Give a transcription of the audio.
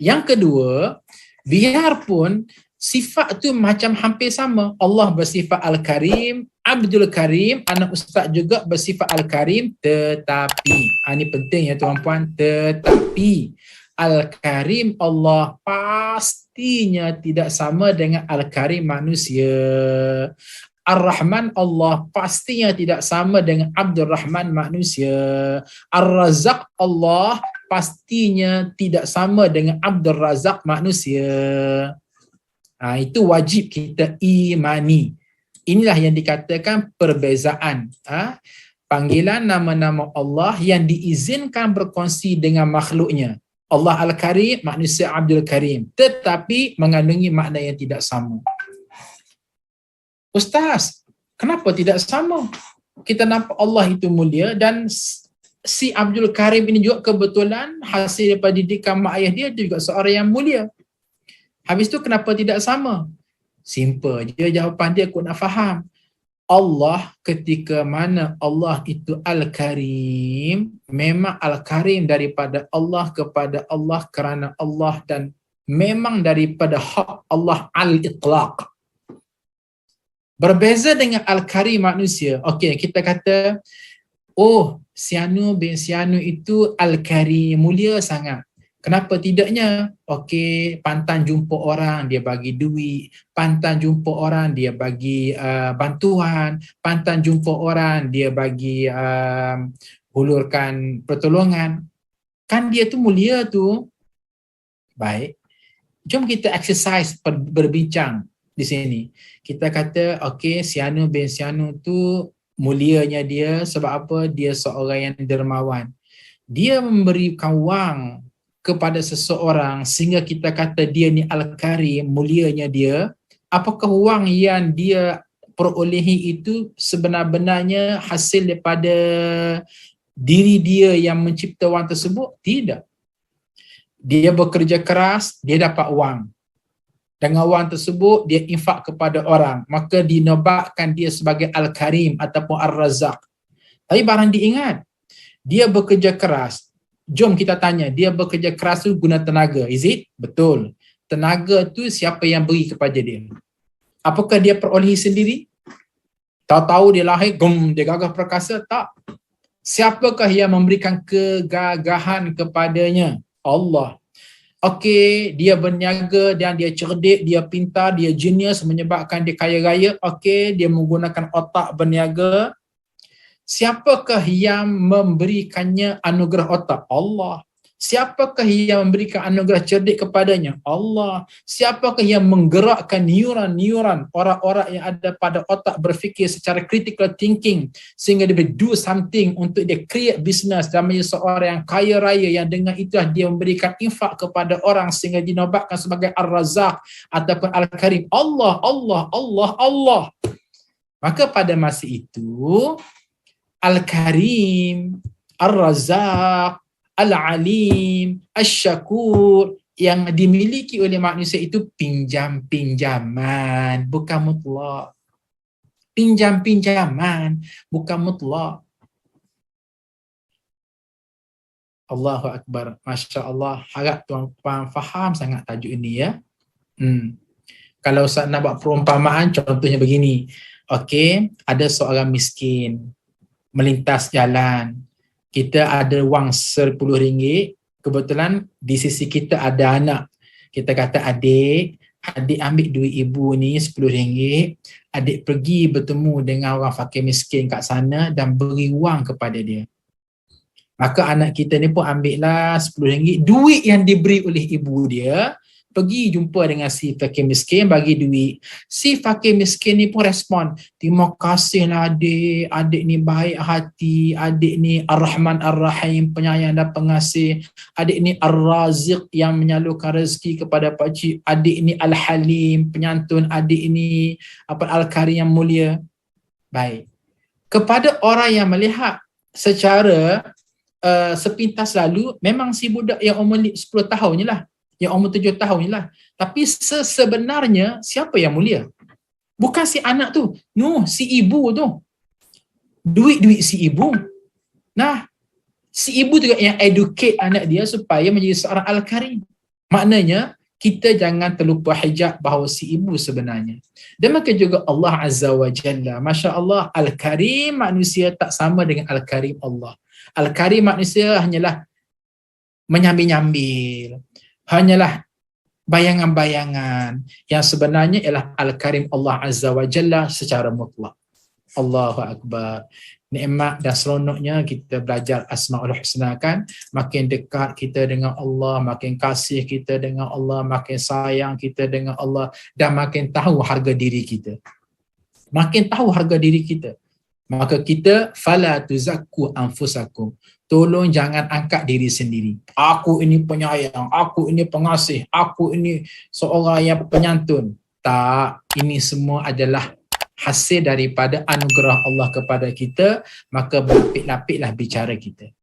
Yang kedua, biarpun sifat tu macam hampir sama. Allah bersifat Al-Karim, Abdul Karim, anak ustaz juga bersifat Al-Karim, tetapi, ini penting ya tuan-puan, tetapi Al-Karim Allah pastinya tidak sama dengan Al-Karim manusia. Ar-Rahman Allah pastinya tidak sama dengan Abdul Rahman manusia. Ar-Razak Allah pastinya tidak sama dengan Abdul Razak manusia. Itu wajib kita imani. Inilah yang dikatakan perbezaan. Panggilan nama-nama Allah yang diizinkan berkongsi dengan makhluknya. Allah Al-Karim, manusia Abdul Karim. Tetapi mengandungi makna yang tidak sama. Ustaz, kenapa tidak sama? Kita nampak Allah itu mulia dan si Abdul Karim ini juga kebetulan hasil daripada didikan mak ayah dia juga seorang yang mulia. Habis tu kenapa tidak sama? Simple je jawapan dia, aku nak faham. Allah ketika mana Allah itu Al-Karim, memang Al-Karim daripada Allah kepada Allah kerana Allah dan memang daripada hak Allah Al-Itlaq. Berbeza dengan Al-Karim manusia. Okey, kita kata, oh, Sianu bin Sianu itu Al-Karim, mulia sangat. Kenapa tidaknya? Okey, pantang jumpa orang, dia bagi duit. Pantang jumpa orang, dia bagi bantuan. Pantang jumpa orang, dia bagi hulurkan pertolongan. Kan dia tu mulia tu. Baik. Jom kita exercise berbincang di sini. Kita kata, okey, Sianu bin Sianu tu mulianya dia sebab apa? Dia seorang yang dermawan. Dia memberikan wang kepada seseorang sehingga kita kata dia ni Al-Karim, mulianya dia. Apakah wang yang dia perolehi itu sebenar-benarnya hasil daripada diri dia yang mencipta wang tersebut? Tidak. Dia bekerja keras, dia dapat wang. Dengan wang tersebut, dia infak kepada orang. Maka dinobatkan dia sebagai Al-Karim ataupun Ar-Razak. Tapi barang diingat, dia bekerja keras. Jom kita tanya, dia bekerja keras tu guna tenaga. Is it? Betul. Tenaga tu siapa yang beri kepada dia? Apakah dia perolehi sendiri? Tahu-tahu dia lahir, dia gagah perkasa? Tak. Siapakah yang memberikan kegagahan kepadanya? Allah. Okey, dia berniaga dan dia cerdik, dia pintar, dia genius menyebabkan dia kaya raya. Okey, dia menggunakan otak berniaga. Siapakah yang memberikannya anugerah otak? Allah. Siapakah yang memberikan anugerah cerdik kepadanya? Allah. Siapakah yang menggerakkan neuron-neuron orang-orang yang ada pada otak berfikir secara critical thinking sehingga dia do something untuk dia create business dan menjadi seorang yang kaya raya yang dengan itu dia memberikan infak kepada orang sehingga dinobatkan sebagai Ar-Razak ataupun Al-Karim. Allah, Allah, Allah, Allah. Maka pada masa itu Al-Karim, Ar-Razak, Al-Alim, Asy-Syakur yang dimiliki oleh manusia itu pinjam-pinjaman, bukan mutlak. Pinjam-pinjaman, bukan mutlak. Allahu Akbar. Masya Allah. Harap tuan-tuan faham sangat tajuk ini ya. Kalau Ustaz nak buat perumpamaan, contohnya begini. Okey, ada seorang miskin melintas jalan. Kita ada wang RM10. Kebetulan di sisi kita ada anak. Kita kata adik ambil duit ibu ni RM10. Adik pergi bertemu dengan orang fakir miskin kat sana dan beri wang kepada dia. Maka anak kita ni pun ambillah RM10. Duit yang diberi oleh ibu dia, pergi jumpa dengan si fakir miskin, bagi duit. Si fakir miskin ni pun respon, terima kasihlah adik, adik ni baik hati, adik ni Ar-Rahman Ar-Rahim, penyayang dan pengasih, adik ni Ar-Raziq yang menyalurkan rezeki kepada pakcik, adik ni Al-Halim, penyantun, adik ni Al-Karim yang mulia. Baik. Kepada orang yang melihat secara sepintas lalu, memang si budak yang umur 10 tahun je lah, yang umur 7 tahun je lah. Tapi sebenarnya siapa yang mulia? Bukan si anak tu. No, si ibu tu. Duit-duit si ibu. Nah, si ibu juga yang educate anak dia supaya menjadi seorang Al-Karim. Maknanya kita jangan terlupa hijab bahawa si ibu sebenarnya. Demikian juga Allah Azza wa Jalla. Masya Allah, Al-Karim manusia tak sama dengan Al-Karim Allah. Al-Karim manusia hanyalah menyambil-nyambil. Hanyalah bayangan-bayangan. Yang sebenarnya ialah Al-Karim Allah Azza wa Jalla secara mutlak. Allahu Akbar. Nikmat dan seronoknya kita belajar Asmaul Husna kan, makin dekat kita dengan Allah, makin kasih kita dengan Allah, makin sayang kita dengan Allah, dan makin tahu harga diri kita. Makin tahu harga diri kita. Maka kita fala tuzakku anfusakum. Tolong jangan angkat diri sendiri. Aku ini penyayang, aku ini pengasih, aku ini seorang yang penyantun. Tak, ini semua adalah hasil daripada anugerah Allah kepada kita, maka berlapik-lapiklah bicara kita.